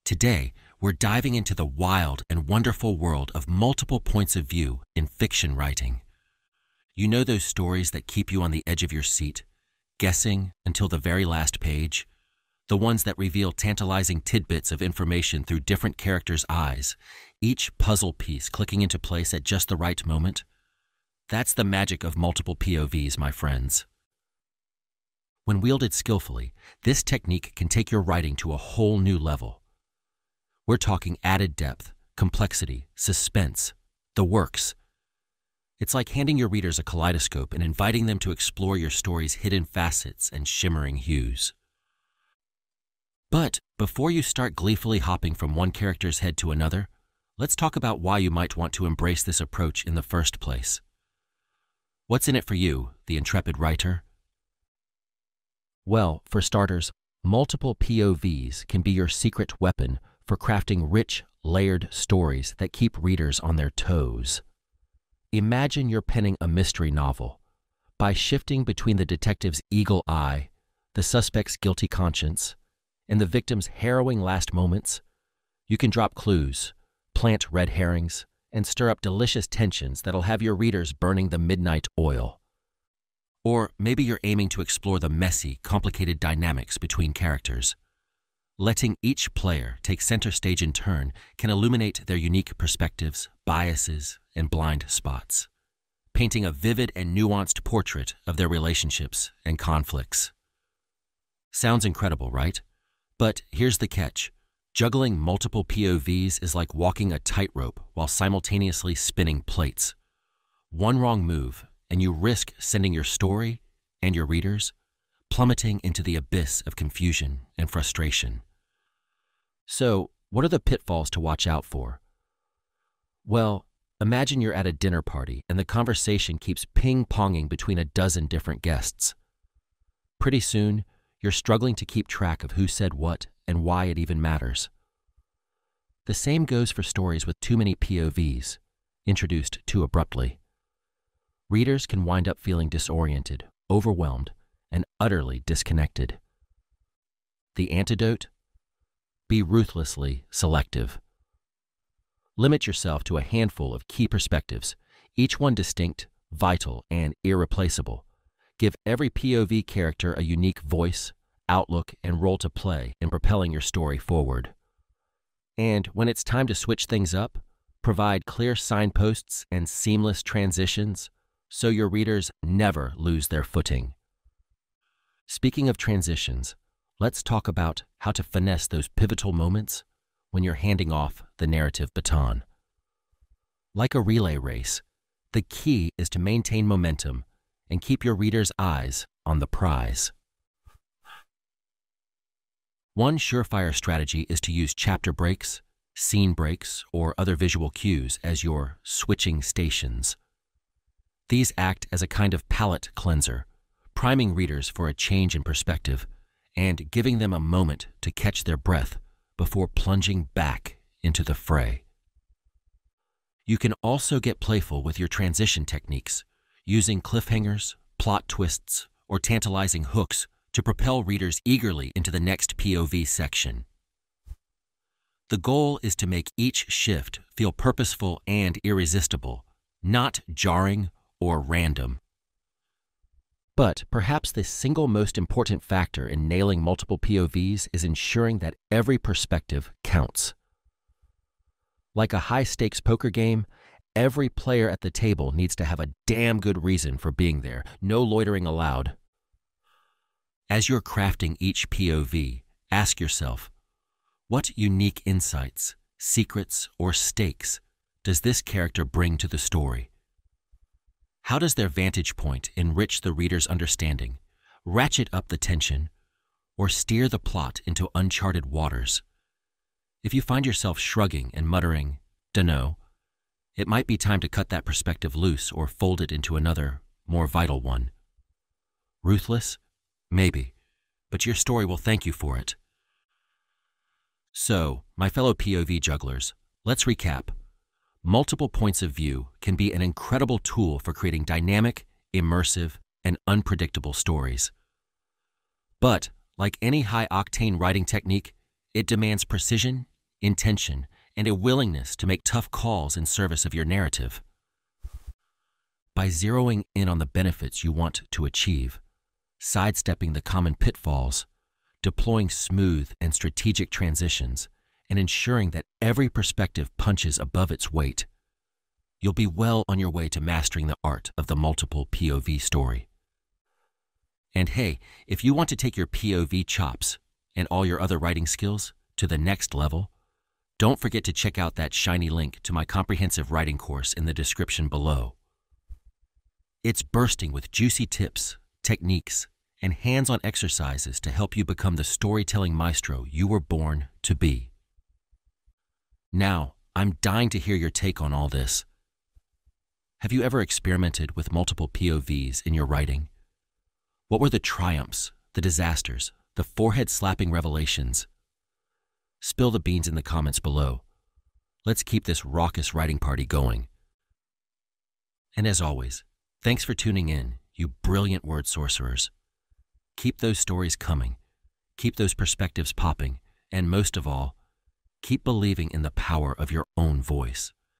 Today, we're diving into the wild and wonderful world of multiple points of view in fiction writing. You know those stories that keep you on the edge of your seat, guessing until the very last page? The ones that reveal tantalizing tidbits of information through different characters' eyes, each puzzle piece clicking into place at just the right moment? That's the magic of multiple POVs, my friends. When wielded skillfully, this technique can take your writing to a whole new level. We're talking added depth, complexity, suspense, the works. It's like handing your readers a kaleidoscope and inviting them to explore your story's hidden facets and shimmering hues. But before you start gleefully hopping from one character's head to another, let's talk about why you might want to embrace this approach in the first place. What's in it for you, the intrepid writer? Well, for starters, multiple POVs can be your secret weapon for crafting rich, layered stories that keep readers on their toes. Imagine you're penning a mystery novel. By shifting between the detective's eagle eye, the suspect's guilty conscience, and the victim's harrowing last moments, you can drop clues, plant red herrings, and stir up delicious tensions that'll have your readers burning the midnight oil. Or maybe you're aiming to explore the messy, complicated dynamics between characters. Letting each player take center stage in turn can illuminate their unique perspectives, biases, and blind spots, painting a vivid and nuanced portrait of their relationships and conflicts. Sounds incredible, right? But here's the catch. Juggling multiple POVs is like walking a tightrope while simultaneously spinning plates. One wrong move, and you risk sending your story and your readers plummeting into the abyss of confusion and frustration. So, what are the pitfalls to watch out for? Well, imagine you're at a dinner party and the conversation keeps ping-ponging between a dozen different guests. Pretty soon, you're struggling to keep track of who said what and why it even matters. The same goes for stories with too many POVs, introduced too abruptly. Readers can wind up feeling disoriented, overwhelmed, and utterly disconnected. The antidote? Be ruthlessly selective. Limit yourself to a handful of key perspectives, each one distinct, vital, and irreplaceable. Give every POV character a unique voice, outlook, and role to play in propelling your story forward. And when it's time to switch things up, provide clear signposts and seamless transitions so your readers never lose their footing. Speaking of transitions, let's talk about how to finesse those pivotal moments when you're handing off the narrative baton. Like a relay race, the key is to maintain momentum and keep your readers' eyes on the prize. One surefire strategy is to use chapter breaks, scene breaks, or other visual cues as your switching stations. These act as a kind of palate cleanser, priming readers for a change in perspective and giving them a moment to catch their breath before plunging back into the fray. You can also get playful with your transition techniques, using cliffhangers, plot twists, or tantalizing hooks to propel readers eagerly into the next POV section. The goal is to make each shift feel purposeful and irresistible, not jarring or random. But perhaps the single most important factor in nailing multiple POVs is ensuring that every perspective counts. Like a high-stakes poker game, every player at the table needs to have a damn good reason for being there, no loitering allowed. As you're crafting each POV, ask yourself, what unique insights, secrets, or stakes does this character bring to the story? How does their vantage point enrich the reader's understanding, ratchet up the tension, or steer the plot into uncharted waters? If you find yourself shrugging and muttering, "Dunno," it might be time to cut that perspective loose or fold it into another, more vital one. Ruthless? Maybe, but your story will thank you for it. So, my fellow POV jugglers, let's recap. Multiple points of view can be an incredible tool for creating dynamic, immersive, and unpredictable stories. But, like any high-octane writing technique, it demands precision intention, and a willingness to make tough calls in service of your narrative. By zeroing in on the benefits you want to achieve, sidestepping the common pitfalls, deploying smooth and strategic transitions, and ensuring that every perspective punches above its weight, you'll be well on your way to mastering the art of the multiple POV story. And hey, if you want to take your POV chops and all your other writing skills to the next level, don't forget to check out that shiny link to my comprehensive writing course in the description below. It's bursting with juicy tips, techniques, and hands-on exercises to help you become the storytelling maestro you were born to be. Now, I'm dying to hear your take on all this. Have you ever experimented with multiple POVs in your writing? What were the triumphs, the disasters, the forehead-slapping revelations? Spill the beans in the comments below. Let's keep this raucous writing party going. And as always, thanks for tuning in, you brilliant word sorcerers. Keep those stories coming, keep those perspectives popping, and most of all, keep believing in the power of your own voice.